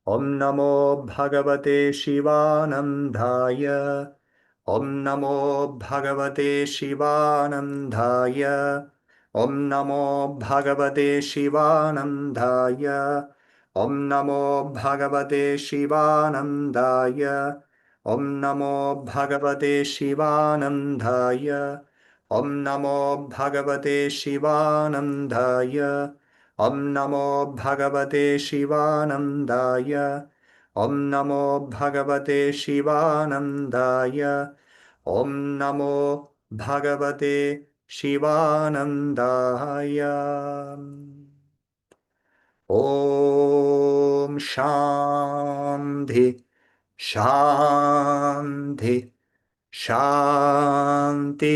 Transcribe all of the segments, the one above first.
Om Namo Bhagavate Shivanandaya. Om Namo Bhagavate Shivanandaya. Om Namo Bhagavate Shivanandaya. Om Namo Bhagavate Shivanandaya. Om Namo Bhagavate Shivanandaya. Om Namo Bhagavate Shivanandaya. Om Namo Bhagavate Shivanandaya. Om Namo Bhagavate Shivanandaya. Om Namo Bhagavate Shivanandaya. Om Shanti, Shanti, Shanti.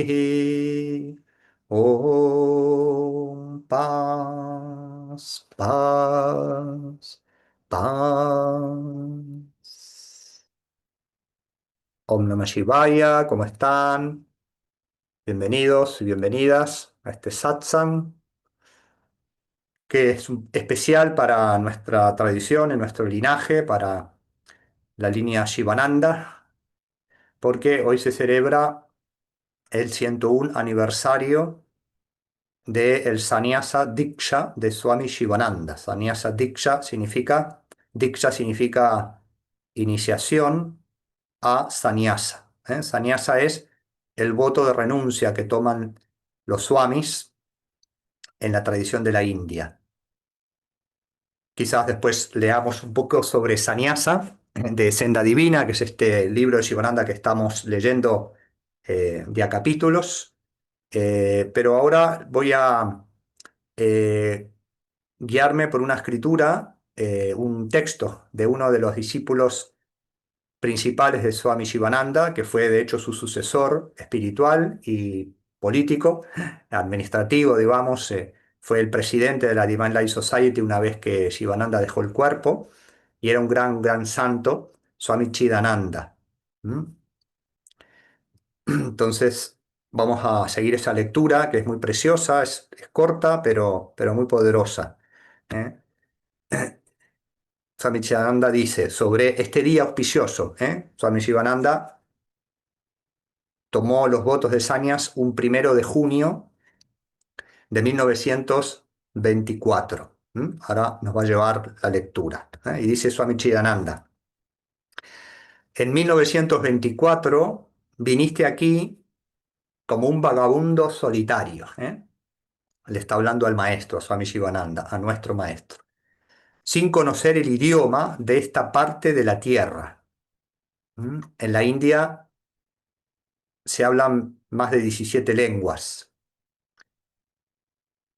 Om Paz, Paz, Paz. Om Namah Shivaya, ¿cómo están? Bienvenidos y bienvenidas a este satsang, que es especial para nuestra tradición, en nuestro linaje, para la línea Shivananda, porque hoy se celebra el 101 aniversario del Sannyasa Diksha de Swami Shivananda. Diksha significa iniciación a Sannyasa. Sannyasa es el voto de renuncia que toman los swamis en la tradición de la India. Quizás después leamos un poco sobre Sannyasa de Senda Divina, que es este libro de Shivananda que estamos leyendo de a capítulos. Pero ahora voy a eh, guiarme por una escritura, un texto de uno de los discípulos principales de Swami Shivananda, que fue de hecho su sucesor espiritual y político, administrativo, digamos, fue el presidente de la Divine Life Society una vez que Shivananda dejó el cuerpo, y era un gran, gran santo, Swami Chidananda. ¿Mm? Entonces, vamos a seguir esa lectura que es muy preciosa, es corta, pero muy poderosa. ¿Eh? Swami Chidananda dice sobre este día auspicioso. Swami Shivananda tomó los votos de Sanias un 1 de junio de 1924. Ahora nos va a llevar la lectura. Y dice Swami Chidananda: en 1924 viniste aquí como un vagabundo solitario. Le está hablando al maestro, a Swami Shivananda, a nuestro maestro, sin conocer el idioma de esta parte de la tierra. En la India se hablan más de 17 lenguas.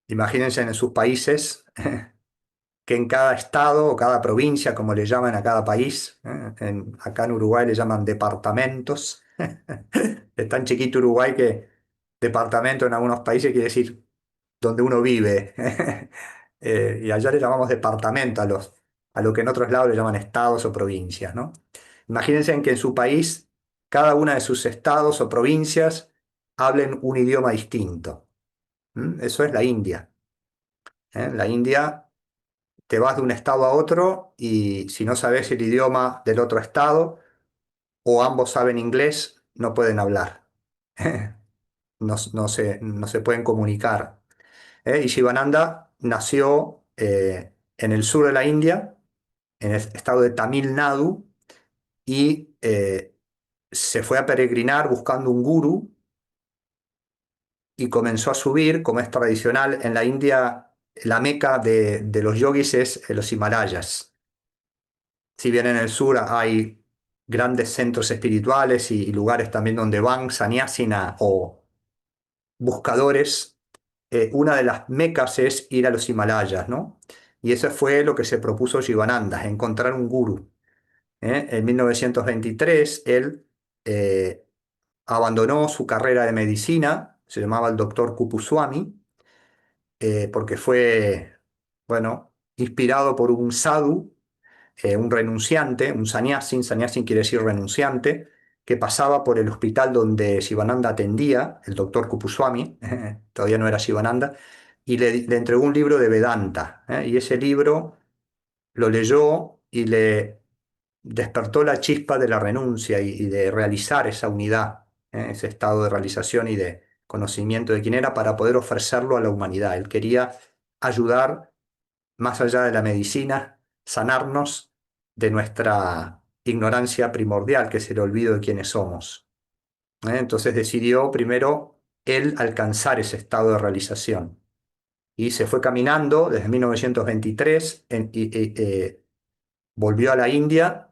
Imagínense en sus países que en cada estado o cada provincia, como le llaman a cada país, acá en Uruguay le llaman departamentos. Es tan chiquito Uruguay que departamento en algunos países quiere decir donde uno vive. Y allá le llamamos departamento a lo que en otros lados le llaman estados o provincias, ¿no? Imagínense en que en su país, cada una de sus estados o provincias hablen un idioma distinto. Eso es la India. La India, te vas de un estado a otro y si no sabes el idioma del otro estado o ambos saben inglés, no pueden hablar. No se pueden comunicar. Y Shivananda nació en el sur de la India, en el estado de Tamil Nadu, y se fue a peregrinar buscando un gurú y comenzó a subir, como es tradicional en la India. La meca de los yogis es los Himalayas. Si bien en el sur hay grandes centros espirituales y lugares también donde van sannyasina o buscadores, una de las mecas es ir a los Himalayas, ¿no? Y eso fue lo que se propuso Jivananda, encontrar un gurú. En 1923 él eh, abandonó su carrera de medicina, se llamaba el doctor Kupuswami, porque fue, bueno, inspirado por un sadhu, un renunciante, un sannyasin. Sannyasin quiere decir renunciante, que pasaba por el hospital donde Shivananda atendía, el doctor Kupuswami, todavía no era Shivananda, y le entregó un libro de Vedanta. Y ese libro lo leyó y le despertó la chispa de la renuncia y de realizar esa unidad, ese estado de realización y de conocimiento de quién era para poder ofrecerlo a la humanidad. Él quería ayudar, más allá de la medicina, sanarnos de nuestra ignorancia primordial, que es el olvido de quiénes somos. Entonces decidió primero él alcanzar ese estado de realización y se fue caminando desde 1923 volvió a la India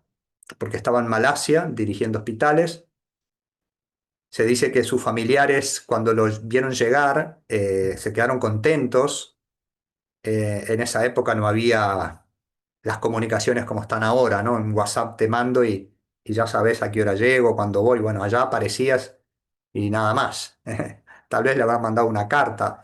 porque estaba en Malasia dirigiendo hospitales. Se dice que sus familiares, cuando los vieron llegar, se quedaron contentos. En esa época no había las comunicaciones como están ahora, ¿no? En WhatsApp te mando y ya sabes a qué hora llego, cuándo voy. Bueno, allá aparecías y nada más. Tal vez le habrán mandado una carta,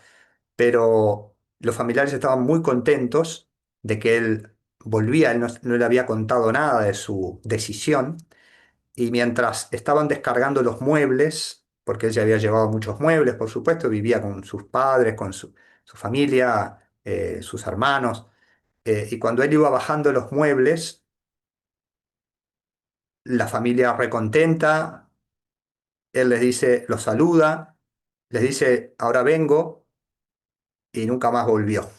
pero los familiares estaban muy contentos de que él volvía. Él no le había contado nada de su decisión. Y mientras estaban descargando los muebles, porque él ya había llevado muchos muebles, por supuesto, vivía con sus padres, con su familia, sus hermanos, y cuando él iba bajando los muebles, la familia recontenta, él les dice, los saluda, les dice, ahora vengo, y nunca más volvió.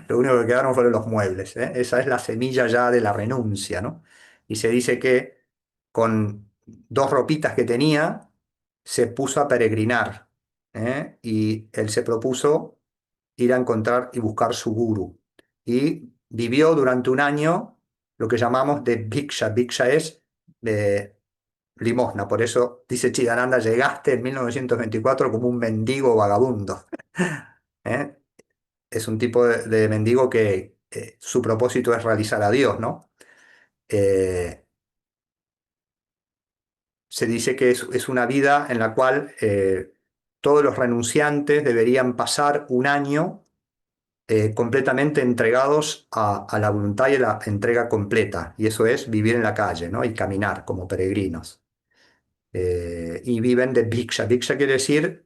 Lo único que quedaron fueron los muebles, ¿eh? Esa es la semilla ya de la renuncia, ¿no? Y se dice que con dos ropitas que tenía, se puso a peregrinar, ¿eh? Y él se propuso ir a encontrar y buscar su guru. Y vivió durante un año lo que llamamos de bhiksha. Bhiksha es de limosna. Por eso dice Chidananda, llegaste en 1924 como un mendigo vagabundo. ¿Eh? Es un tipo de mendigo que su propósito es realizar a Dios, ¿no? Eh, Se dice que es una vida en la cual todos los renunciantes deberían pasar un año completamente entregados a la voluntad y a la entrega completa, y eso es vivir en la calle, ¿no? Y caminar como peregrinos. Y viven de bhiksha. Bhiksha quiere decir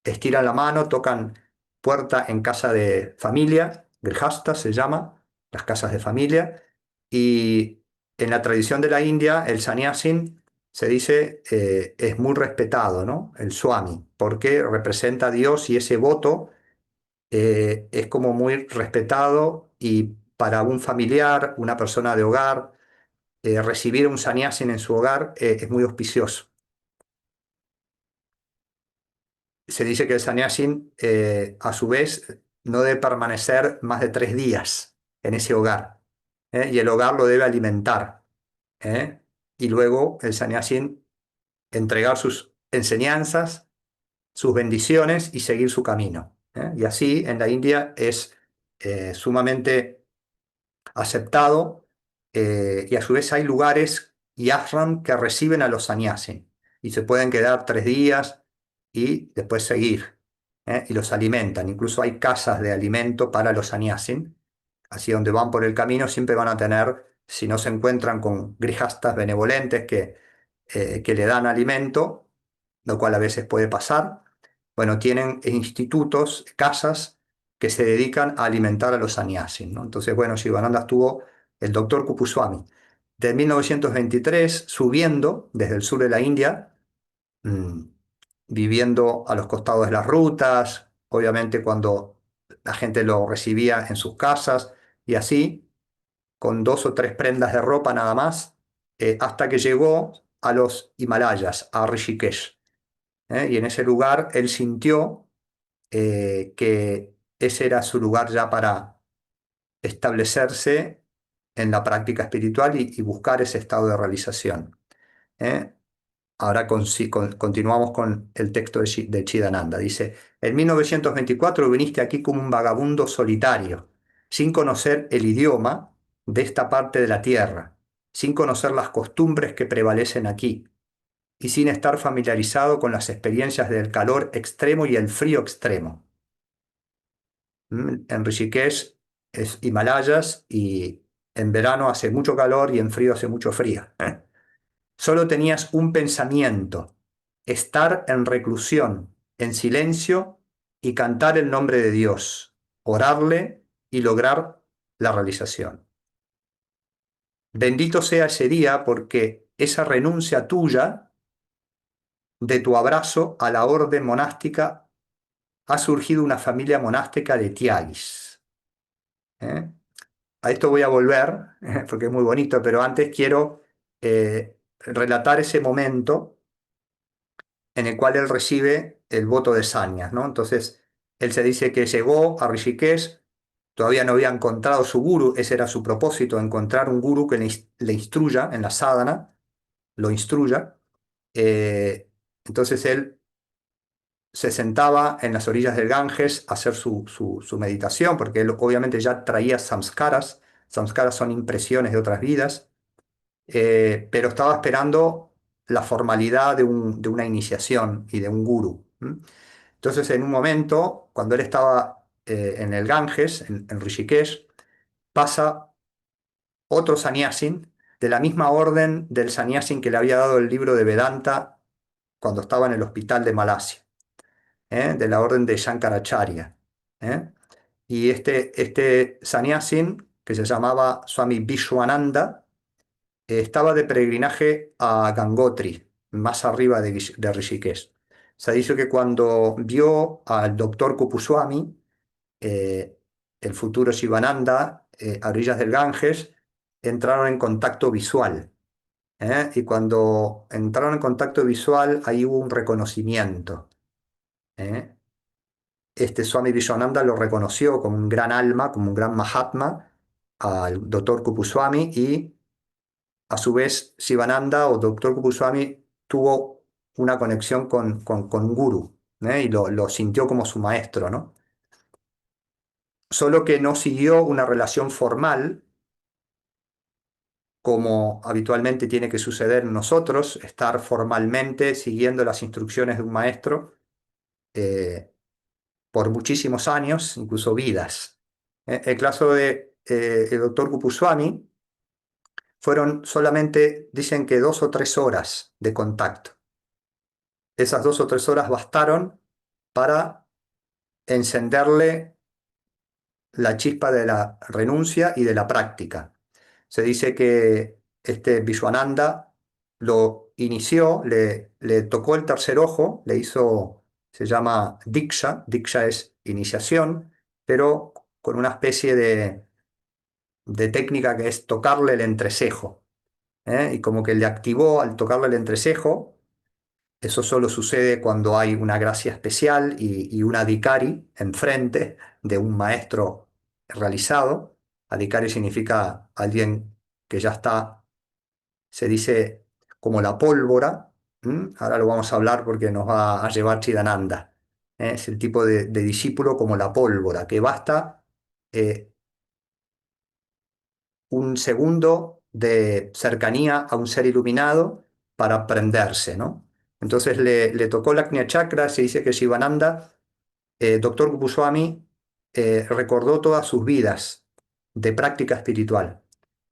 estiran la mano, tocan puerta en casa de familia, grihasta se llama, las casas de familia, y en la tradición de la India, el sannyasin se dice es muy respetado, ¿no? El swami, porque representa a Dios y ese voto es como muy respetado y para un familiar, una persona de hogar, recibir un sannyasin en su hogar es muy auspicioso. Se dice que el sannyasin, a su vez, no debe permanecer más de 3 días en ese hogar, y el hogar lo debe alimentar, ¿eh? Y luego el sannyasin entregar sus enseñanzas, sus bendiciones y seguir su camino, ¿eh? Y así en la India es sumamente aceptado, y a su vez hay lugares y ashram que reciben a los sannyasin y se pueden quedar 3 días y después seguir, y los alimentan. Incluso hay casas de alimento para los sannyasin, así donde van por el camino siempre van a tener, si no se encuentran con grijastas benevolentes que le dan alimento, lo cual a veces puede pasar, bueno, tienen institutos, casas que se dedican a alimentar a los sannyasin, ¿no? Entonces, bueno, Shivananda estuvo, el doctor Kupuswami, de 1923 subiendo desde el sur de la India, mm, viviendo a los costados de las rutas, obviamente cuando la gente lo recibía en sus casas y así, con 2 o 3 prendas de ropa nada más, hasta que llegó a los Himalayas, a Rishikesh. Y en ese lugar él sintió que ese era su lugar ya para establecerse en la práctica espiritual y buscar ese estado de realización. ¿Eh? Ahora continuamos con el texto de Chidananda. Dice, en 1924 viniste aquí como un vagabundo solitario, sin conocer el idioma de esta parte de la tierra, sin conocer las costumbres que prevalecen aquí y sin estar familiarizado con las experiencias del calor extremo y el frío extremo. En Rishikesh es Himalayas y en verano hace mucho calor y en frío hace mucho frío. Solo tenías un pensamiento, estar en reclusión, en silencio y cantar el nombre de Dios, orarle y lograr la realización. Bendito sea ese día porque esa renuncia tuya, de tu abrazo a la orden monástica, ha surgido una familia monástica de Tiagis. ¿Eh? A esto voy a volver, porque es muy bonito, pero antes quiero relatar ese momento en el cual él recibe el voto de Sanyas, ¿no? Entonces, él se dice que llegó a Rishikesh, todavía no había encontrado su guru, ese era su propósito, encontrar un guru que le instruya en la sadhana, lo instruya. Eh, entonces él se sentaba en las orillas del Ganges a hacer su meditación, porque él obviamente ya traía samskaras. Samskaras son impresiones de otras vidas, pero estaba esperando la formalidad de una iniciación y de un guru. ¿M? Entonces, en un momento, cuando él estaba en el Ganges, en Rishikesh, pasa otro sannyasin de la misma orden del sannyasin que le había dado el libro de Vedanta cuando estaba en el hospital de Malasia, de la orden de Shankaracharya. ¿Eh? Y este sannyasin, que se llamaba Swami Vishwananda, estaba de peregrinaje a Gangotri, más arriba de Rishikesh. Se dice que cuando vio al doctor Kupuswami, eh, el futuro Shivananda, a orillas del Ganges, entraron en contacto visual. Y cuando entraron en contacto visual, ahí hubo un reconocimiento. ¿Eh? Este Swami Vishwananda lo reconoció como un gran alma, como un gran Mahatma, al doctor Kupuswami, y a su vez Sivananda o doctor Kupuswami tuvo una conexión con un guru, y lo sintió como su maestro, ¿no? Solo que no siguió una relación formal como habitualmente tiene que suceder en nosotros, estar formalmente siguiendo las instrucciones de un maestro eh, por muchísimos años, incluso vidas. El caso de el doctor Kupuswami fueron solamente, dicen que 2 o 3 horas de contacto. Esas 2 o 3 horas bastaron para encenderle la chispa de la renuncia y de la práctica. Se dice que este Vishwananda lo inició, le tocó el tercer ojo, le hizo, se llama Diksha, Diksha es iniciación, pero con una especie de técnica que es tocarle el entrecejo. Y como que le activó al tocarle el entrecejo. Eso solo sucede cuando hay una gracia especial y un adhikari enfrente de un maestro realizado. Adhikari significa alguien que ya está, se dice, como la pólvora. Ahora lo vamos a hablar porque nos va a llevar Chidananda. Es el tipo de discípulo como la pólvora, que basta eh, un segundo de cercanía a un ser iluminado para prenderse, ¿no? Entonces le tocó la Agnya Chakra, se dice que Shivananda, doctor Kupuswami, recordó todas sus vidas de práctica espiritual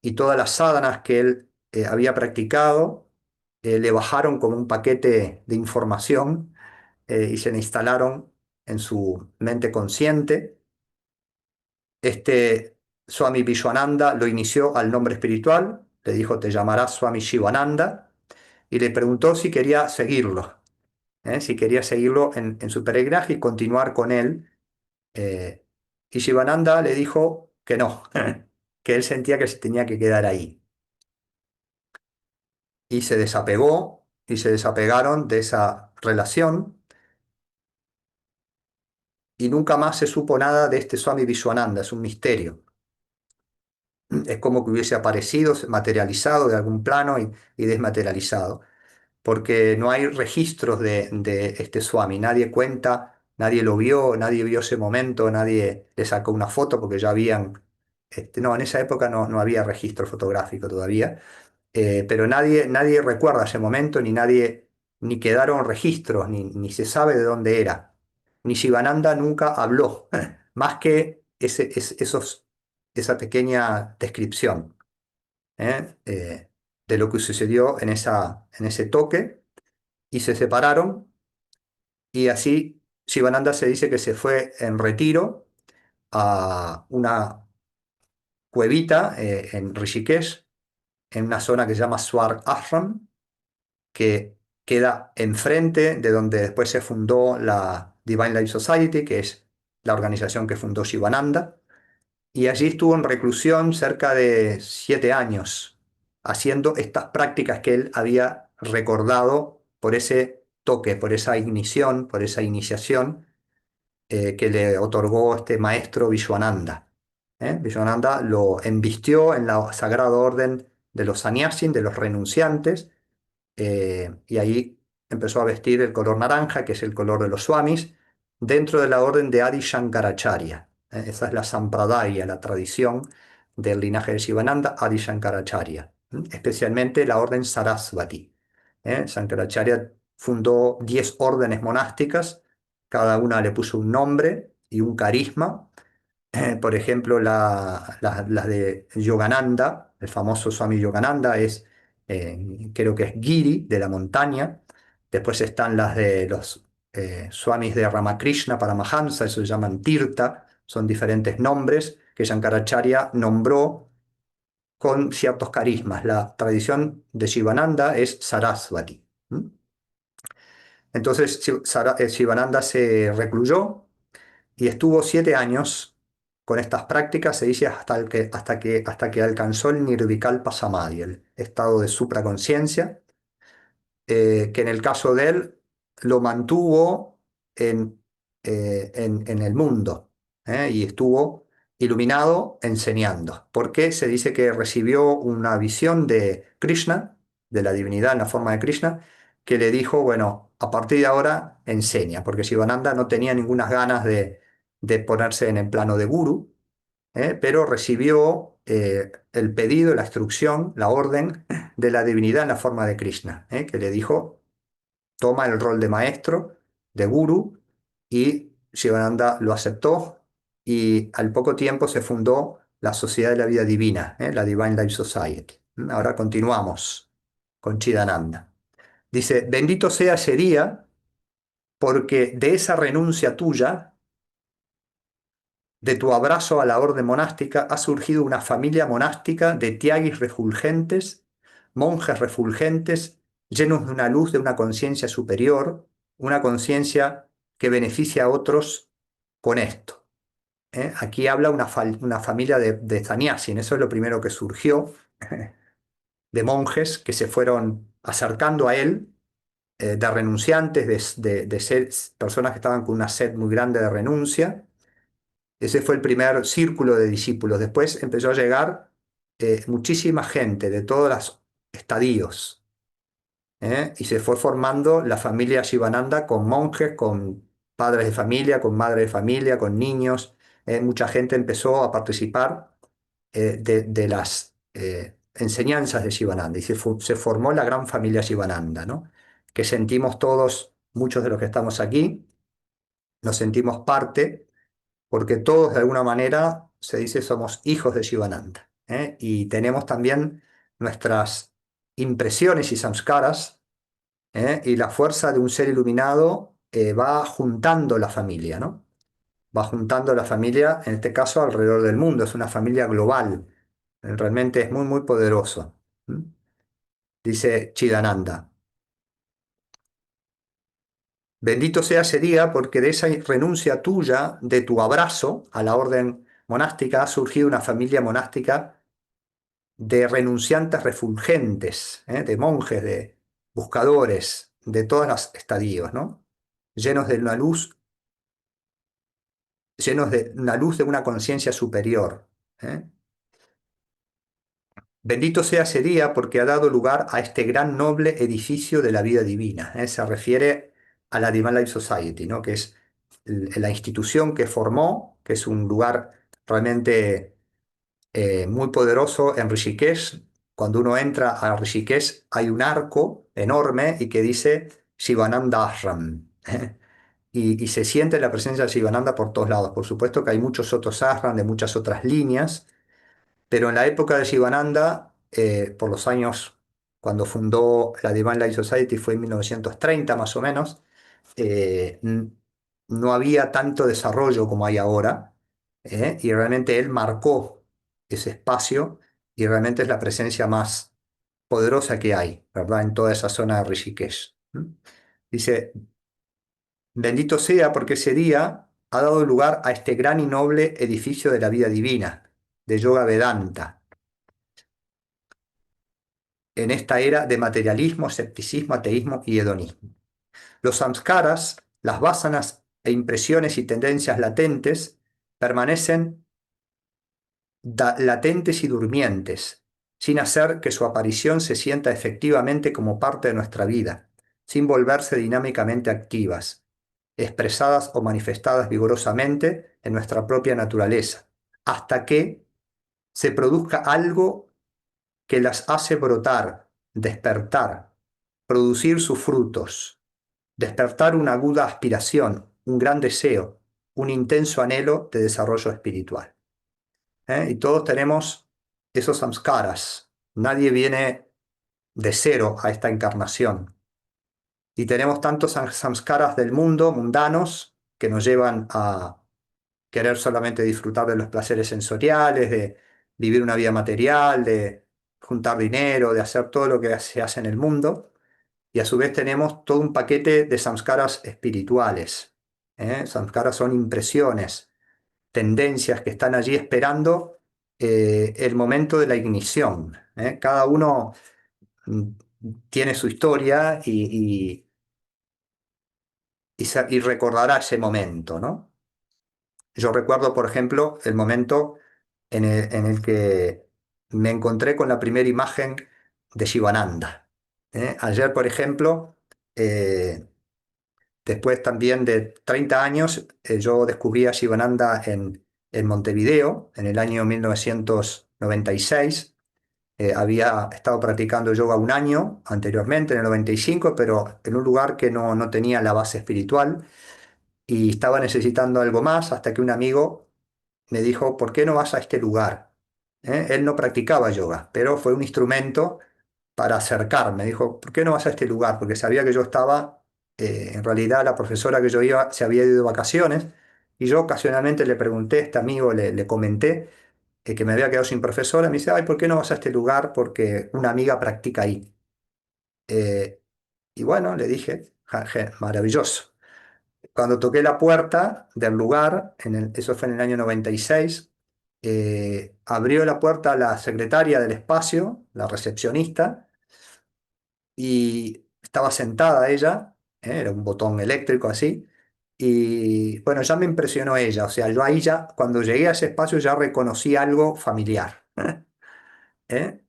y todas las sadhanas que él había practicado le bajaron como un paquete de información y se le instalaron en su mente consciente. Este Swami Vishwananda lo inició al nombre espiritual, le dijo, te llamarás Swami Shivananda, y le preguntó si quería seguirlo, si quería seguirlo en su peregrinaje y continuar con él. eh, y Shivananda le dijo que no, que él sentía que se tenía que quedar ahí. Y se desapegó y se desapegaron de esa relación y nunca más se supo nada de este Swami Vishwananda, es un misterio. Es como que hubiese aparecido, materializado de algún plano y desmaterializado, porque no hay registros de este Swami, nadie cuenta, nadie lo vio, nadie vio ese momento, nadie le sacó una foto porque ya habían, no, en esa época no había registro fotográfico todavía, pero nadie recuerda ese momento, ni quedaron registros, ni se sabe de dónde era. Ni Shivananda nunca habló, más que esa pequeña descripción, de lo que sucedió en ese toque, y se separaron, y así Shivananda se dice que se fue en retiro a una cuevita en Rishikesh, en una zona que se llama Swar Ashram, que queda enfrente de donde después se fundó la Divine Life Society, que es la organización que fundó Shivananda, y allí estuvo en reclusión cerca de 7 años, haciendo estas prácticas que él había recordado por ese toque, por esa ignición, por esa iniciación que le otorgó este maestro Vishwananda. Vishwananda lo embistió en la sagrada orden de los sannyasin, de los renunciantes, y ahí empezó a vestir el color naranja, que es el color de los swamis, dentro de la orden de Adi Shankaracharya. Esa es la sampradaya, la tradición del linaje de Shivananda, Adi Shankaracharya, especialmente la orden Sarasvati. Shankaracharya fundó 10 órdenes monásticas, cada una le puso un nombre y un carisma. Por ejemplo, las de Yogananda, el famoso Swami Yogananda creo que es Giri, de la montaña. Después están las de los Swamis de Ramakrishna Paramahansa, eso se llaman Tirtha, son diferentes nombres que Shankaracharya nombró con ciertos carismas. La tradición de Shivananda es Sarasvati. ¿Mm? Entonces, Shivananda se recluyó y estuvo 7 años con estas prácticas, se dice hasta que alcanzó el Nirvikalpa Samadhi, el estado de supraconciencia, que en el caso de él lo mantuvo en, en el mundo, y estuvo iluminado enseñando, porque se dice que recibió una visión de Krishna, de la divinidad en la forma de Krishna, que le dijo, bueno, a partir de ahora enseña, porque Sivananda no tenía ninguna ganas de ponerse en el plano de guru, pero recibió el pedido, la instrucción, la orden de la divinidad en la forma de Krishna, que le dijo, toma el rol de maestro, de guru, y Shivananda lo aceptó y al poco tiempo se fundó la Sociedad de la Vida Divina, la Divine Life Society. Ahora continuamos con Chidananda. Dice, bendito sea ese día porque de esa renuncia tuya, de tu abrazo a la orden monástica, ha surgido una familia monástica de tiagis refulgentes, monjes refulgentes, llenos de una luz de una conciencia superior, una conciencia que beneficia a otros con esto. Aquí habla una familia de sannyasin, eso es lo primero que surgió, de monjes que se fueron acercando a él, de renunciantes, personas que estaban con una sed muy grande de renuncia. Ese fue el primer círculo de discípulos. Después empezó a llegar muchísima gente de todos los estadios, y se fue formando la familia Shivananda con monjes, con padres de familia, con madres de familia, con niños. Mucha gente empezó a participar de las enseñanzas de Shivananda y se formó la gran familia Shivananda, ¿no? Que sentimos todos, muchos de los que estamos aquí, nos sentimos parte porque todos de alguna manera se dice somos hijos de Shivananda, y tenemos también nuestras impresiones y samskaras, y la fuerza de un ser iluminado va juntando la familia, ¿no? Va juntando la familia, en este caso alrededor del mundo, es una familia global, realmente es muy, muy poderoso. ¿Mm? Dice Chidananda. Bendito sea ese día porque de esa renuncia tuya, de tu abrazo a la orden monástica, ha surgido una familia monástica de renunciantes refulgentes, de monjes, de buscadores, de todos los estadios, ¿no? Llenos de una luz, llenos de una luz de una conciencia superior. ¿Eh? Bendito sea ese día porque ha dado lugar a este gran noble edificio de la vida divina. Se refiere a la Divine Life Society, ¿no? Que es la institución que formó, que es un lugar realmente muy poderoso en Rishikesh. Cuando uno entra a Rishikesh hay un arco enorme y que dice Shivananda Ashram. Y se siente la presencia de Shivananda por todos lados. Por supuesto que hay muchos otros ashram de muchas otras líneas, pero en la época de Shivananda, por los años cuando fundó la Divine Life Society, fue en 1930 más o menos, no había tanto desarrollo como hay ahora, y realmente él marcó ese espacio y realmente es la presencia más poderosa que hay, ¿verdad? En toda esa zona de Rishikesh. ¿Mm? Dice, bendito sea porque ese día ha dado lugar a este gran y noble edificio de la vida divina, de Yoga Vedanta, en esta era de materialismo, escepticismo, ateísmo y hedonismo. Los samskaras, las vásanas e impresiones y tendencias latentes permanecen latentes y durmientes, sin hacer que su aparición se sienta efectivamente como parte de nuestra vida, sin volverse dinámicamente activas, expresadas o manifestadas vigorosamente en nuestra propia naturaleza, hasta que se produzca algo que las hace brotar, despertar, producir sus frutos, despertar una aguda aspiración, un gran deseo, un intenso anhelo de desarrollo espiritual. Y todos tenemos esos samskaras. Nadie viene de cero a esta encarnación. Y tenemos tantos samskaras del mundo, mundanos, que nos llevan a querer solamente disfrutar de los placeres sensoriales, de vivir una vida material, de juntar dinero, de hacer todo lo que se hace en el mundo. Y a su vez tenemos todo un paquete de samskaras espirituales. Samskaras son impresiones, tendencias que están allí esperando el momento de la ignición. Cada uno mm, tiene su historia y recordará ese momento, ¿no? Yo recuerdo, por ejemplo, el momento en el que me encontré con la primera imagen de Shivananda. Ayer, por ejemplo, eh, después también de 30 años, yo descubrí a Shivananda en Montevideo en el año 1996. Había estado practicando yoga un año anteriormente, en el 95, pero en un lugar que no tenía la base espiritual y estaba necesitando algo más hasta que un amigo me dijo, ¿por qué no vas a este lugar? Él no practicaba yoga, pero fue un instrumento para acercarme. Dijo, ¿por qué no vas a este lugar? Porque sabía que yo estaba, en realidad la profesora que yo iba se había ido de vacaciones y yo ocasionalmente le pregunté a este amigo, le comenté que me había quedado sin profesora. Me dice, ay, ¿por qué no vas a este lugar? Porque una amiga practica ahí. Eh, y bueno, le dije, maravilloso. Cuando toqué la puerta del lugar, eso fue en el año 96, abrió la puerta la secretaria del espacio, la recepcionista, y estaba sentada ella, era un botón eléctrico así, y bueno, ya me impresionó ella, o sea, yo ahí ya, cuando llegué a ese espacio ya reconocí algo familiar, ¿eh?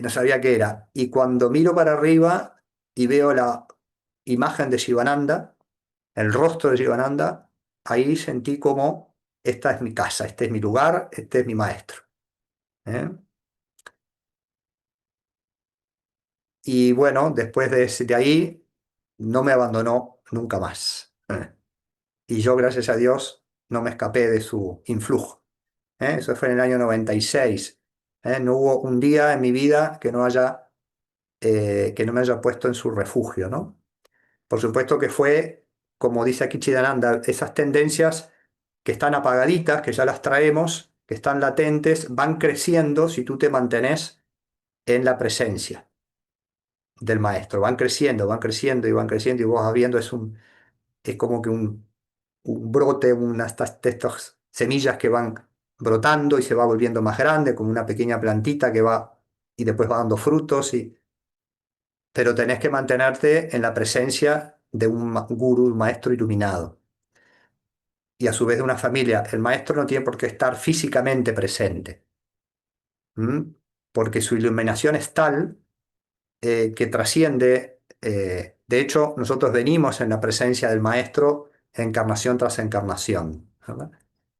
No sabía qué era, y cuando miro para arriba y veo la imagen de Shivananda, el rostro de Shivananda, ahí sentí como esta es mi casa, este es mi lugar, este es mi maestro. ¿Eh? Y bueno, después de ahí no me abandonó nunca más. Y yo, gracias a Dios, no me escapé de su influjo. Eso fue en el año 96. No hubo un día en mi vida que no me haya puesto en su refugio, ¿no? Por supuesto que fue, como dice aquí Chidananda, esas tendencias que están apagaditas, que ya las traemos, que están latentes, van creciendo si tú te mantenés en la presencia del maestro. Van creciendo y van creciendo y vos vas viendo, es como que un brote, de estas semillas que van brotando y se va volviendo más grande, como una pequeña plantita que va y después va dando frutos, pero tenés que mantenerte en la presencia de un gurú, un maestro iluminado. Y a su vez de una familia. El maestro no tiene por qué estar físicamente presente, ¿m? Porque su iluminación es tal que trasciende. De hecho, nosotros venimos en la presencia del maestro encarnación tras encarnación, ¿verdad?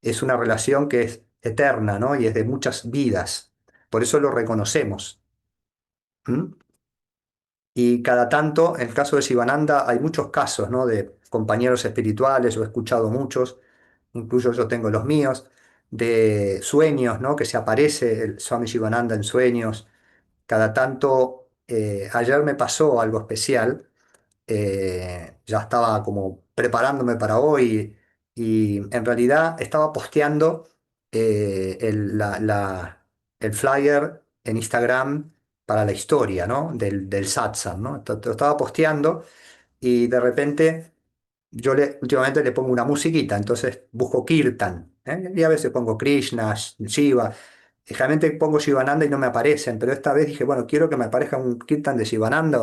Es una relación que es eterna, ¿no? Y es de muchas vidas. Por eso lo reconocemos. ¿M? Y cada tanto, en el caso de Sivananda, hay muchos casos, ¿no? De compañeros espirituales, yo he escuchado muchos, incluso yo tengo los míos, de sueños, ¿no? Que se aparece el Swami Shivananda en sueños. Cada tanto, ayer me pasó algo especial, ya estaba como preparándome para hoy y en realidad estaba posteando el flyer en Instagram para la historia, ¿no? Del satsang, ¿no? Lo estaba posteando y de repente últimamente le pongo una musiquita, entonces busco Kirtan, ¿eh? Y a veces pongo Krishna, Shiva, y generalmente pongo Shivananda y no me aparecen, pero esta vez dije, bueno, quiero que me aparezca un Kirtan de Shivananda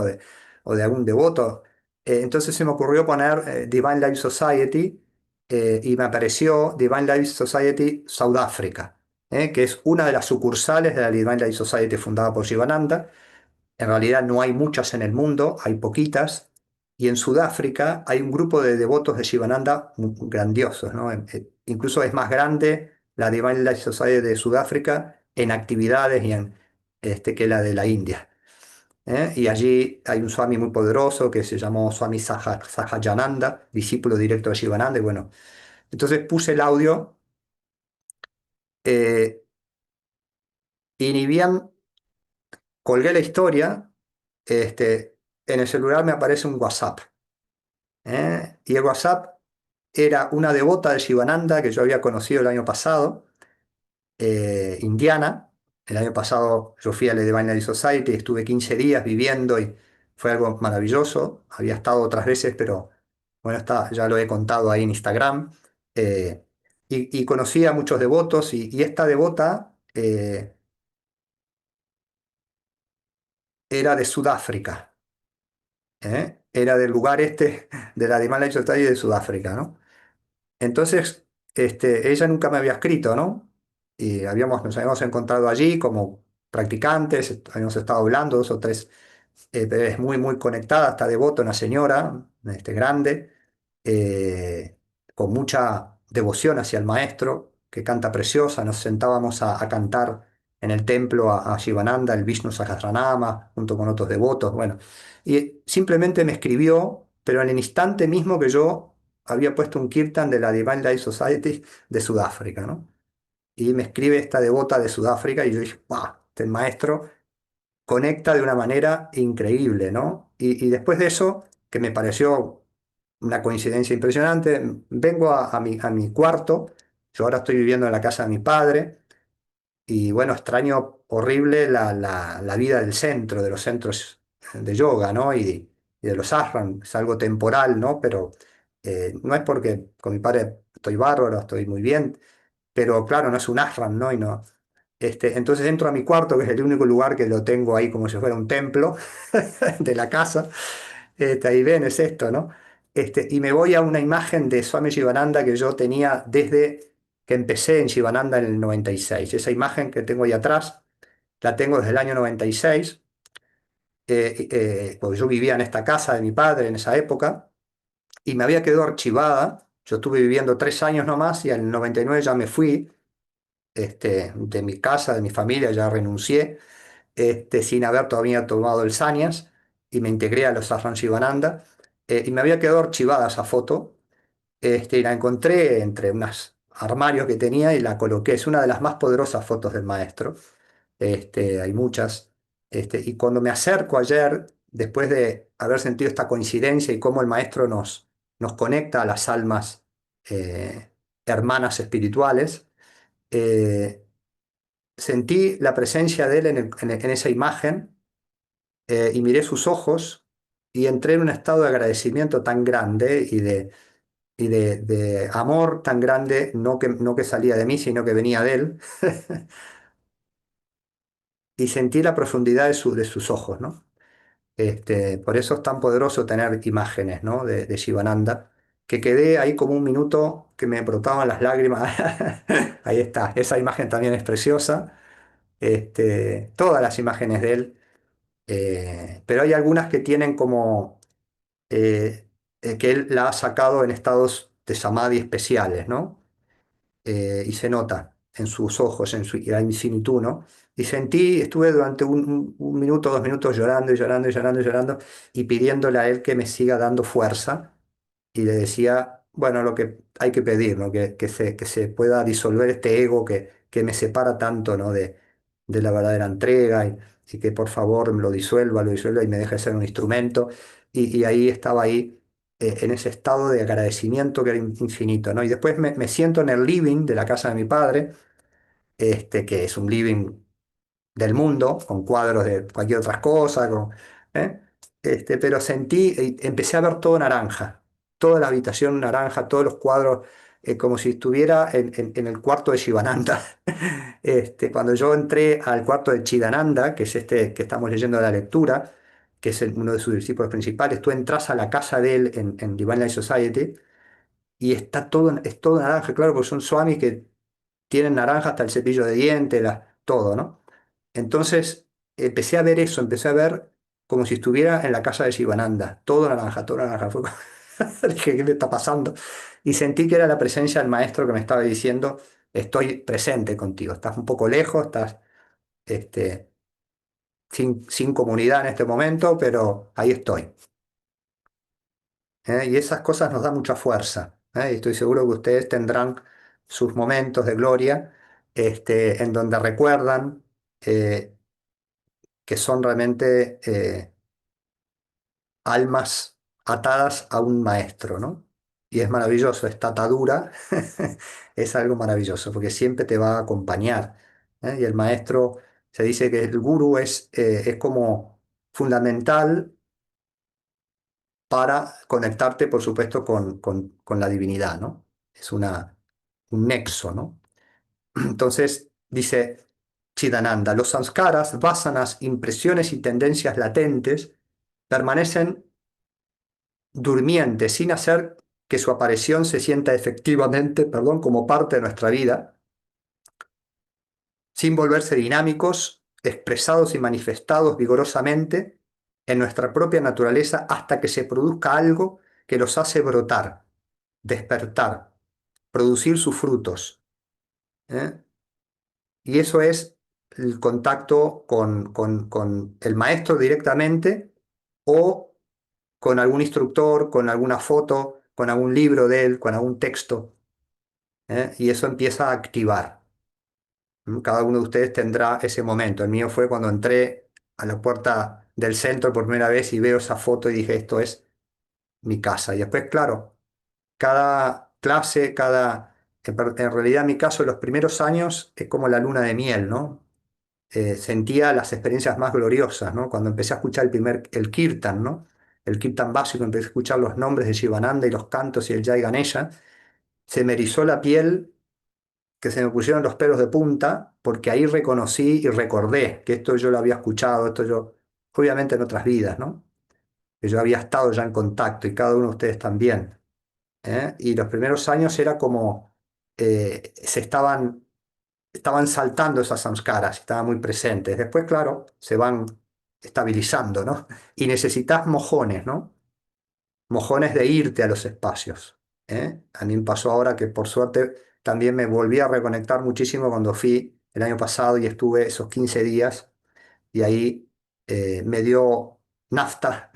o de algún devoto. Entonces se me ocurrió poner Divine Life Society y me apareció Divine Life Society South Africa, que es una de las sucursales de la Divine Life Society fundada por Shivananda. En realidad no hay muchas en el mundo, hay poquitas. Y en Sudáfrica hay un grupo de devotos de Shivananda grandiosos, ¿no? Incluso es más grande la Divine Life Society de Sudáfrica en actividades que la de la India. ¿Eh? Y allí hay un Swami muy poderoso que se llamó Swami Sahajananda, discípulo directo de Shivananda. Y bueno, entonces puse el audio eh, y ni bien colgué la historia, en el celular me aparece un WhatsApp. Y el WhatsApp era una devota de Shivananda que yo había conocido el año pasado, indiana. El año pasado yo fui a la Divine Life Society, estuve 15 días viviendo y fue algo maravilloso. Había estado otras veces, pero bueno, ya lo he contado ahí en Instagram. Eh, y conocí a muchos devotos y esta devota era de Sudáfrica. Era del lugar este de la Divine Life Society de Sudáfrica, ¿no? Entonces, ella nunca me había escrito, ¿no? Y nos habíamos encontrado allí como practicantes, habíamos estado hablando 2 o 3, pero es muy, muy conectada, está devota, una señora, grande, eh, con mucha devoción hacia el maestro, que canta preciosa. Nos sentábamos a cantar en el templo a Shivananda, el Vishnu Sahasranama, junto con otros devotos, bueno. Y simplemente me escribió, pero en el instante mismo que yo había puesto un kirtan de la Divine Life Society de Sudáfrica, ¿no? Y me escribe esta devota de Sudáfrica y yo dije, ¡wow! Este maestro conecta de una manera increíble, ¿no? Y después de eso, que me pareció una coincidencia impresionante, vengo a mi cuarto. Yo ahora estoy viviendo en la casa de mi padre y bueno, extraño horrible la vida del centro, de los centros de yoga, ¿no? Y de los ashram. Es algo temporal, ¿no? Pero no es porque con mi padre estoy bárbaro, estoy muy bien, pero claro, no es un ashram, ¿no? Entonces entro a mi cuarto, que es el único lugar que lo tengo ahí como si fuera un templo de la casa. Ahí ven, es esto, ¿no? Y me voy a una imagen de Swami Shivananda que yo tenía desde que empecé en Shivananda en el 96. Esa imagen que tengo ahí atrás, la tengo desde el año 96, porque yo vivía en esta casa de mi padre en esa época y me había quedado archivada. Yo estuve viviendo 3 años nomás y al 99 ya me fui, de mi casa, de mi familia, ya renuncié, sin haber todavía tomado el sannyas, y me integré a los Ashram Shivananda, y me había quedado archivada esa foto, y la encontré entre unos armarios que tenía y la coloqué. Es una de las más poderosas fotos del maestro. Hay muchas. Y cuando me acerco ayer, después de haber sentido esta coincidencia y cómo el maestro nos conecta a las almas eh, hermanas espirituales, eh, sentí la presencia de él en esa imagen, y miré sus ojos y entré en un estado de agradecimiento tan grande y de amor tan grande, no que salía de mí, sino que venía de él, y sentí la profundidad de sus ojos, ¿no? Por eso es tan poderoso tener imágenes, ¿no? de Shivananda, que quedé ahí como un minuto que me brotaban las lágrimas. Ahí está, esa imagen también es preciosa. Todas las imágenes de él, pero hay algunas que tienen como que él la ha sacado en estados de samadhi especiales, ¿no? Y se nota en sus ojos, en su la infinitud, ¿no? Y estuve durante un minuto, 2 minutos llorando y llorando y llorando y llorando y pidiéndole a él que me siga dando fuerza, y le decía, bueno, lo que hay que pedir, ¿no? Que se pueda disolver este ego que me separa tanto, ¿no? de la verdadera entrega, y que por favor lo disuelva y me deje ser un instrumento. Y ahí estaba ahí, en ese estado de agradecimiento que era infinito, ¿no? Y después me siento en el living de la casa de mi padre, que es un living del mundo, con cuadros de cualquier otra cosa, ¿eh? Pero sentí, empecé a ver todo naranja, toda la habitación naranja, todos los cuadros, como si estuviera en el cuarto de Shivananda. Cuando yo entré al cuarto de Chidananda, que es este que estamos leyendo la lectura, que es uno de sus discípulos principales, tú entras a la casa de él en Divine Life Society y está todo, es todo naranja, claro, porque son swamis que tienen naranja hasta el cepillo de dientes, todo, ¿no? Entonces empecé a ver eso, empecé a ver como si estuviera en la casa de Shivananda, todo naranja, todo naranja. Dije, ¿qué me está pasando? Y sentí que era la presencia del maestro que me estaba diciendo, estoy presente contigo, estás un poco lejos, estás este, sin comunidad en este momento, pero ahí estoy. Y esas cosas nos dan mucha fuerza. Y estoy seguro que ustedes tendrán sus momentos de gloria, en donde recuerdan eh, que son realmente almas atadas a un maestro, ¿no? Y es maravilloso, esta atadura es algo maravilloso, porque siempre te va a acompañar. Y el maestro, se dice que el gurú es como fundamental para conectarte, por supuesto, con la divinidad, ¿no? Es un nexo, ¿no? Entonces, dice Chidananda, los samskaras, vasanas, impresiones y tendencias latentes permanecen durmientes sin hacer que su aparición se sienta efectivamente, perdón, como parte de nuestra vida, sin volverse dinámicos, expresados y manifestados vigorosamente en nuestra propia naturaleza hasta que se produzca algo que los hace brotar, despertar, producir sus frutos. ¿Eh? Y eso es el contacto con el maestro directamente o con algún instructor, con alguna foto, con algún libro de él, con algún texto. Y eso empieza a activar. Cada uno de ustedes tendrá ese momento. El mío fue cuando entré a la puerta del centro por primera vez y veo esa foto y dije, esto es mi casa. Y después, claro, cada clase, en realidad en mi caso, los primeros años es como la luna de miel, ¿no? Sentía las experiencias más gloriosas, ¿no? Cuando empecé a escuchar el kirtan, ¿no? El kirtan básico, empecé a escuchar los nombres de Shivananda y los cantos y el Jai Ganesha, se me erizó la piel, que se me pusieron los pelos de punta, porque ahí reconocí y recordé que esto yo lo había escuchado, esto yo, obviamente en otras vidas, ¿no? Que yo había estado ya en contacto y cada uno de ustedes también. Y los primeros años era como se estaban saltando esas samskaras, estaban muy presentes. Después, claro, se van estabilizando, ¿no? Y necesitas mojones, ¿no? Mojones de irte a los espacios. A mí me pasó ahora que por suerte también me volví a reconectar muchísimo cuando fui el año pasado y estuve esos 15 días y ahí me dio nafta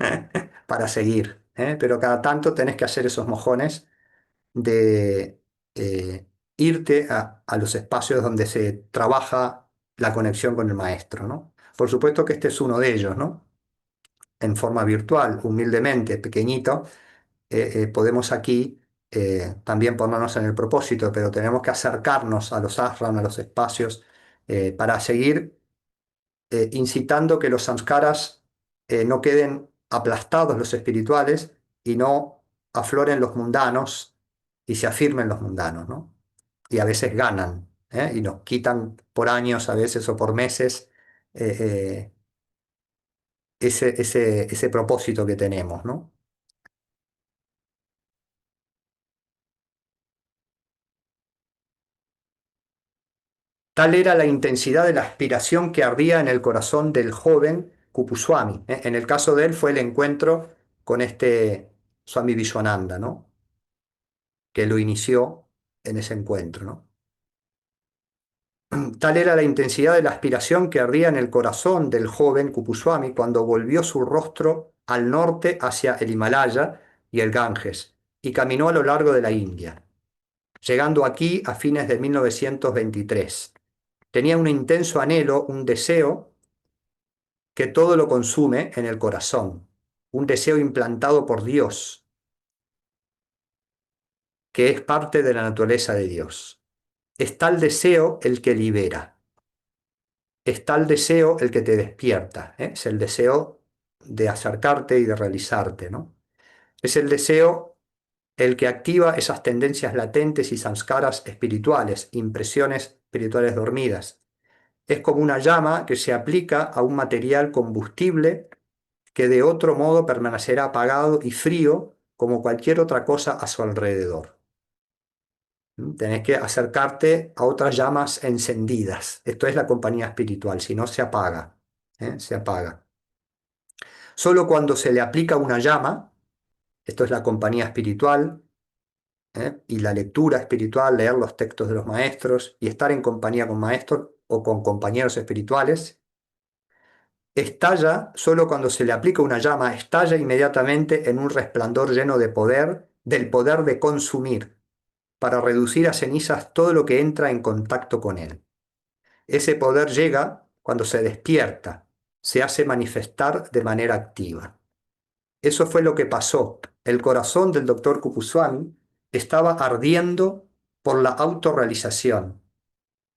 para seguir. Pero cada tanto tenés que hacer esos mojones de irte a los espacios donde se trabaja la conexión con el maestro, ¿no? Por supuesto que este es uno de ellos, ¿no? En forma virtual, humildemente, pequeñito, podemos aquí también ponernos en el propósito, pero tenemos que acercarnos a los ashram, a los espacios, para seguir incitando que los samskaras no queden aplastados los espirituales y no afloren los mundanos y se afirmen los mundanos, ¿no? Y a veces ganan, y nos quitan por años a veces o por meses eh, ese propósito que tenemos, ¿no? Tal era la intensidad de la aspiración que ardía en el corazón del joven Kupuswami. En el caso de él fue el encuentro con este Swami Vishwananda, ¿no? Que lo inició en ese encuentro, ¿no? Tal era la intensidad de la aspiración que ardía en el corazón del joven Kupuswami cuando volvió su rostro al norte hacia el Himalaya y el Ganges y caminó a lo largo de la India, llegando aquí a fines de 1923. Tenía un intenso anhelo, un deseo que todo lo consume en el corazón, un deseo implantado por Dios, que es parte de la naturaleza de Dios. Es tal deseo el que libera. está el deseo el que te despierta, ¿eh? Es el deseo de acercarte y de realizarte, ¿no? Es el deseo el que activa esas tendencias latentes y samskaras espirituales, impresiones espirituales dormidas. Es como una llama que se aplica a un material combustible que de otro modo permanecerá apagado y frío como cualquier otra cosa a su alrededor. Tenés que acercarte a otras llamas encendidas. Esto es la compañía espiritual, si no se apaga, ¿eh? Se apaga. Solo cuando se le aplica una llama, esto es la compañía espiritual, y la lectura espiritual, leer los textos de los maestros y estar en compañía con maestros o con compañeros espirituales, estalla solo cuando se le aplica una llama, estalla inmediatamente en un resplandor lleno de poder, del poder de consumir, para reducir a cenizas todo lo que entra en contacto con él. Ese poder llega cuando se despierta, se hace manifestar de manera activa. Eso fue lo que pasó. El corazón del doctor Kupuswami estaba ardiendo por la autorrealización,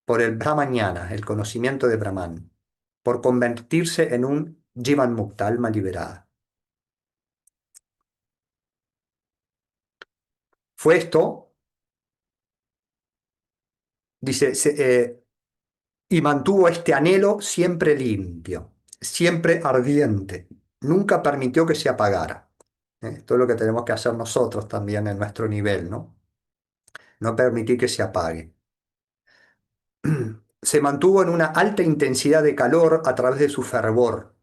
por el Brahmañana, el conocimiento de Brahman, por convertirse en un Jivan Mukta, alma liberada. Fue esto, dice, y mantuvo este anhelo siempre limpio, siempre ardiente. Nunca permitió que se apagara. Esto es lo que tenemos que hacer nosotros también en nuestro nivel, ¿no? No permitir que se apague. Se mantuvo en una alta intensidad de calor a través de su fervor,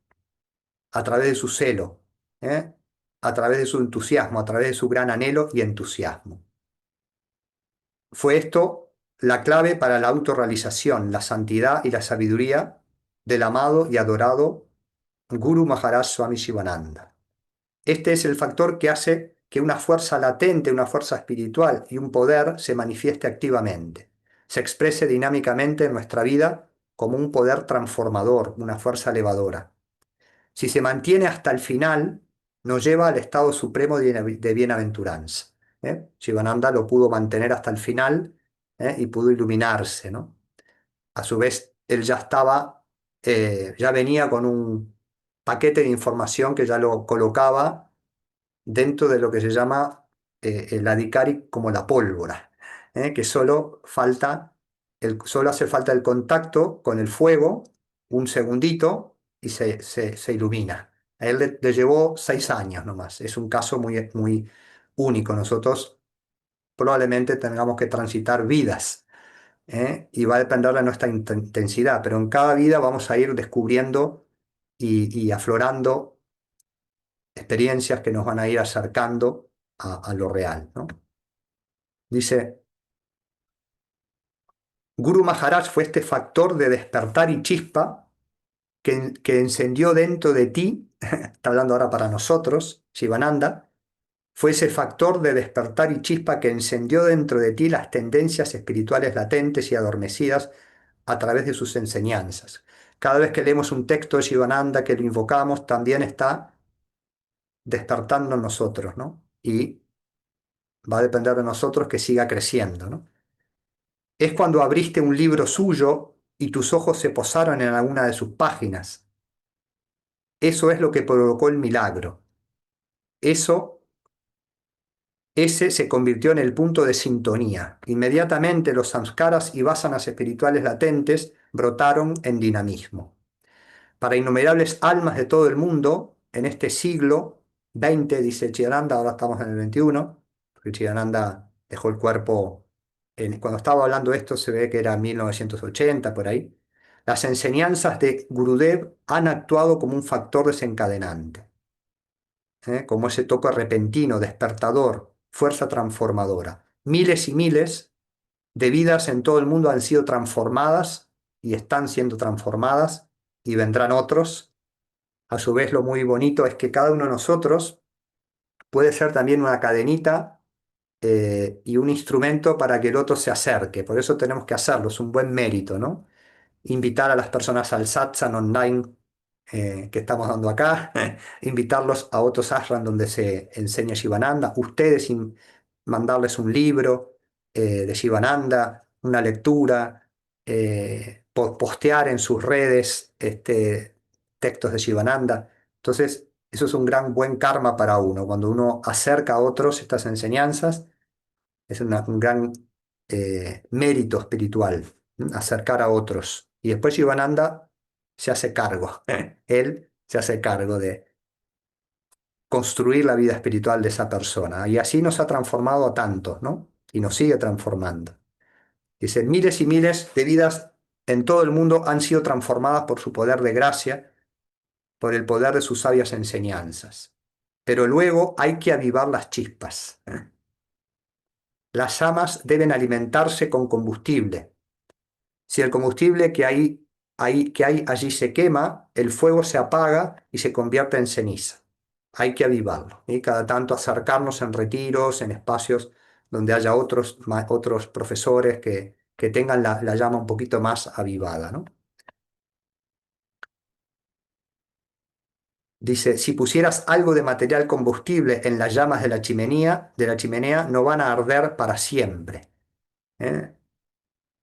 a través de su celo, ¿eh? A través de su entusiasmo, a través de su gran anhelo y entusiasmo. Fue esto la clave para la autorrealización, la santidad y la sabiduría del amado y adorado Guru Maharaj Swami Shivananda. Este es el factor que hace que una fuerza latente, una fuerza espiritual y un poder se manifieste activamente, se exprese dinámicamente en nuestra vida como un poder transformador, una fuerza elevadora. Si se mantiene hasta el final, nos lleva al estado supremo de bienaventuranza. Shivananda lo pudo mantener hasta el final, y pudo iluminarse, ¿no? A su vez, él ya estaba, ya venía con un paquete de información que ya lo colocaba dentro de lo que se llama el adhikari como la pólvora, que solo hace falta el contacto con el fuego, un segundito, y se ilumina. A él le llevó 6 años nomás. Es un caso muy, muy único. Nosotros probablemente tengamos que transitar vidas, y va a depender de nuestra intensidad, pero en cada vida vamos a ir descubriendo y aflorando experiencias que nos van a ir acercando a lo real, ¿no? Dice, Guru Maharaj fue este factor de despertar y chispa que encendió dentro de ti, está hablando ahora para nosotros, Shivananda, fue ese factor de despertar y chispa que encendió dentro de ti las tendencias espirituales latentes y adormecidas a través de sus enseñanzas. Cada vez que leemos un texto de Shivananda, que lo invocamos, también está despertando en nosotros, ¿no? Y va a depender de nosotros que siga creciendo, ¿no? Es cuando abriste un libro suyo y tus ojos se posaron en alguna de sus páginas. Eso es lo que provocó el milagro. Eso, ese se convirtió en el punto de sintonía. Inmediatamente los samskaras y vásanas espirituales latentes brotaron en dinamismo. Para innumerables almas de todo el mundo, en este siglo XX, dice Chidananda, ahora estamos en el XXI, porque Chidananda dejó el cuerpo, cuando estaba hablando de esto se ve que era 1980, por ahí. Las enseñanzas de Gurudev han actuado como un factor desencadenante, como ese toque repentino, despertador, fuerza transformadora. Miles y miles de vidas en todo el mundo han sido transformadas y están siendo transformadas y vendrán otros. A su vez, lo muy bonito es que cada uno de nosotros puede ser también una cadenita, y un instrumento para que el otro se acerque. Por eso tenemos que hacerlo, es un buen mérito, ¿no? Invitar a las personas al satsang online, que estamos dando acá, invitarlos a otros ashram donde se enseña Shivananda, ustedes mandarles un libro de Shivananda, una lectura, postear en sus redes textos de Shivananda. Entonces, eso es un gran buen karma para uno. Cuando uno acerca a otros estas enseñanzas, es un gran mérito espiritual, ¿m? Acercar a otros. Y después Shivananda se hace cargo. Él se hace cargo de construir la vida espiritual de esa persona. Y así nos ha transformado a tantos, ¿no? Y nos sigue transformando. Dice, miles y miles de vidas en todo el mundo han sido transformadas por su poder de gracia, por el poder de sus sabias enseñanzas. Pero luego hay que avivar las chispas. Las llamas deben alimentarse con combustible. Si el combustible que hay allí se quema, el fuego se apaga y se convierte en ceniza. Hay que avivarlo. Y cada tanto acercarnos en retiros, en espacios donde haya otros profesores que tengan la llama un poquito más avivada, ¿no? Dice, si pusieras algo de material combustible en las llamas de la chimenea no van a arder para siempre. ¿Eh?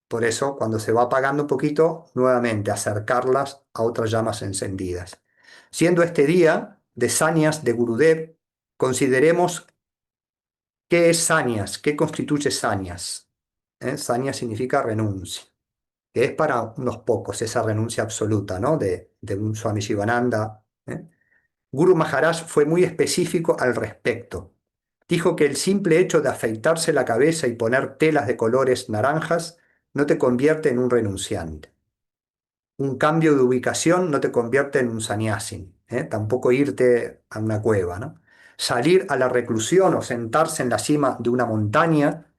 Por eso, cuando se va apagando un poquito, nuevamente acercarlas a otras llamas encendidas. Siendo este día de Sanyas de Gurudev, consideremos qué es Sanyas, qué constituye Sanyas. Sanyas significa renuncia, que es para unos pocos esa renuncia absoluta, ¿no? De un Swami Shivananda. Guru Maharaj fue muy específico al respecto. Dijo que el simple hecho de afeitarse la cabeza y poner telas de colores naranjas no te convierte en un renunciante. Un cambio de ubicación no te convierte en un sannyasin, ¿eh? Tampoco irte a una cueva, ¿no? Salir a la reclusión o sentarse en la cima de una montaña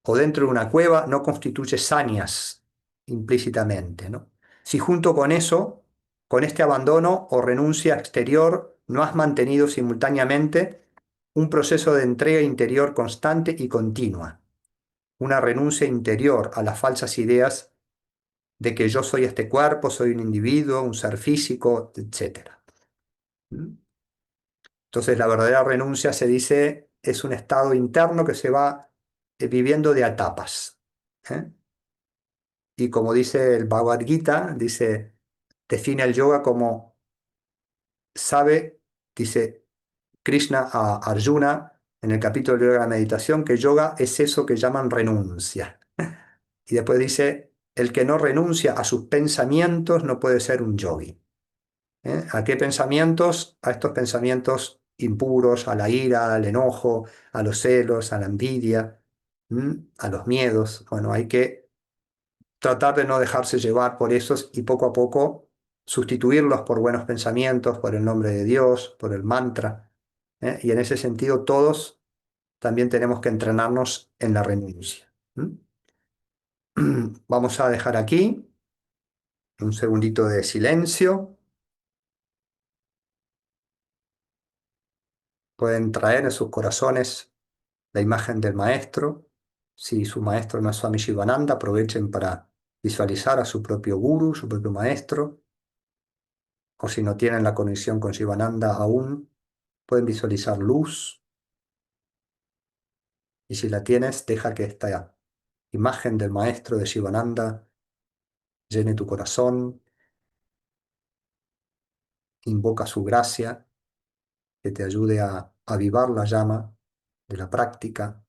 o dentro de una cueva no constituye sannyas implícitamente, ¿no? Si junto con eso, con este abandono o renuncia exterior, no has mantenido simultáneamente un proceso de entrega interior constante y continua, una renuncia interior a las falsas ideas de que yo soy este cuerpo, soy un individuo, un ser físico, etcétera. ¿Mm? Entonces, la verdadera renuncia se dice es un estado interno que se va viviendo de etapas. ¿Eh? Y como dice el Bhagavad Gita, dice, define el yoga como sabe, dice Krishna a Arjuna en el capítulo de yoga de la meditación, que yoga es eso que llaman renuncia. Y después dice, el que no renuncia a sus pensamientos no puede ser un yogi. ¿A qué pensamientos? A estos pensamientos impuros, a la ira, al enojo, a los celos, a la envidia, a los miedos. Bueno, hay que tratar de no dejarse llevar por esos y poco a poco sustituirlos por buenos pensamientos, por el nombre de Dios, por el mantra. Y en ese sentido todos también tenemos que entrenarnos en la renuncia. ¿Mm? Vamos a dejar aquí un segundito de silencio. Pueden traer en sus corazones la imagen del maestro. Si su maestro no es Swami Shivananda, aprovechen para visualizar a su propio guru, su propio maestro. O si no tienen la conexión con Shivananda aún, pueden visualizar luz. Y si la tienes, deja que esta imagen del maestro de Shivananda llene tu corazón, invoca su gracia, que te ayude a avivar la llama de la práctica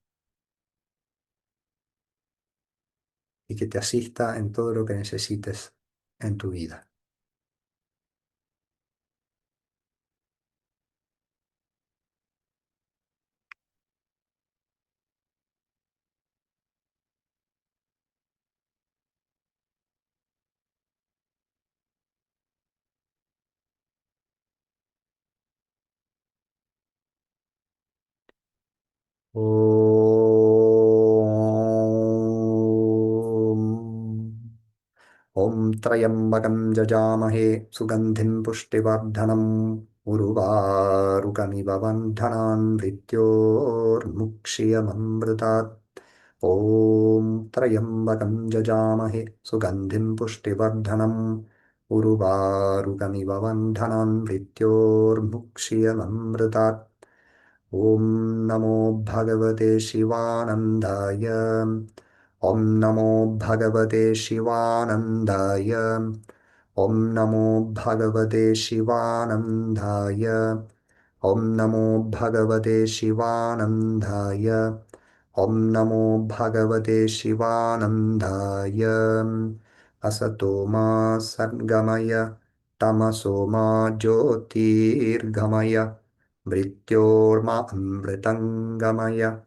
y que te asista en todo lo que necesites en tu vida. ॐ ॐ त्र्यम्बकं जजामहे सुगन्धिं पुष्टिवर्धनम् उर्वारुकमिव बन्धनान् मृत्योर्मुक्षीयममृतात् ॐ त्र्यम्बकं जजामहे सुगन्धिं पुष्टिवर्धनम् उर्वारुकमिव बन्धनान् मृत्योर्मुक्षीयममृतात् ॐ नमो भगवते शिवानन्दाय Om Namo Bhagavate Shivanandaya. Om Namo Bhagavate Shivanandaya. Om Namo Bhagavate Shivanandaya. Om Namo Bhagavate Shivanandaya. Asato ma Sadgamaya. Tamaso ma Jyotirgamaya. Mrityorma Amritangamaya.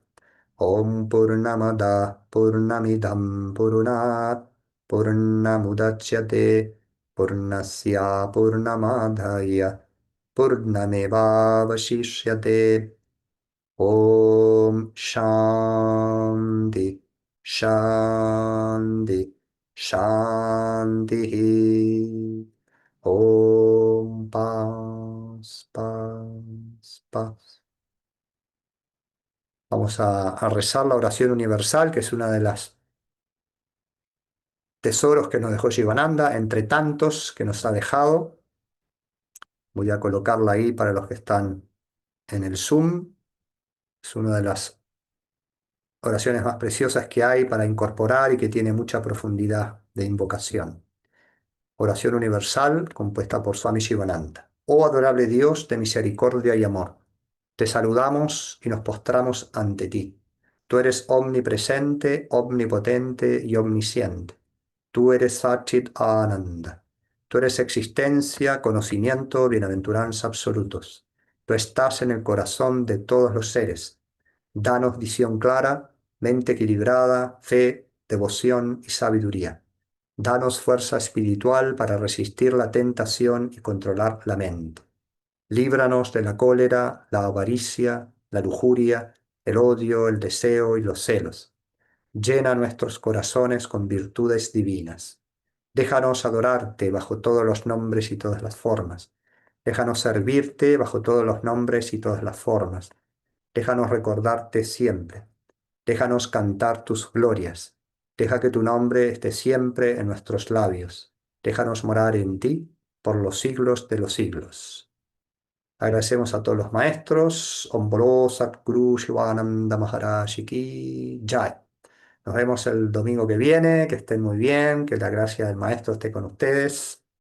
Om Purnamada Purnamidam Purnat Purnamudachyate Purnasya Purnamadhaya Purnamevavashishyate. Om Shanti Shanti Shanti. Om Paz Paz Paz. Vamos a rezar la oración universal, que es una de las tesoros que nos dejó Shivananda, entre tantos que nos ha dejado. Voy a colocarla ahí para los que están en el Zoom. Es una de las oraciones más preciosas que hay para incorporar y que tiene mucha profundidad de invocación. Oración universal compuesta por Swami Shivananda. Oh adorable Dios de misericordia y amor, te saludamos y nos postramos ante ti. Tú eres omnipresente, omnipotente y omnisciente. Tú eres Satchit Ananda. Tú eres existencia, conocimiento, bienaventuranza absolutos. Tú estás en el corazón de todos los seres. Danos visión clara, mente equilibrada, fe, devoción y sabiduría. Danos fuerza espiritual para resistir la tentación y controlar la mente. Líbranos de la cólera, la avaricia, la lujuria, el odio, el deseo y los celos. Llena nuestros corazones con virtudes divinas. Déjanos adorarte bajo todos los nombres y todas las formas. Déjanos servirte bajo todos los nombres y todas las formas. Déjanos recordarte siempre. Déjanos cantar tus glorias. Deja que tu nombre esté siempre en nuestros labios. Déjanos morar en ti por los siglos de los siglos. Agradecemos a todos los maestros. Om Bolo Satguru Shivananda Maharaj Ki Jai. Nos vemos el domingo que viene. Que estén muy bien. Que la gracia del maestro esté con ustedes.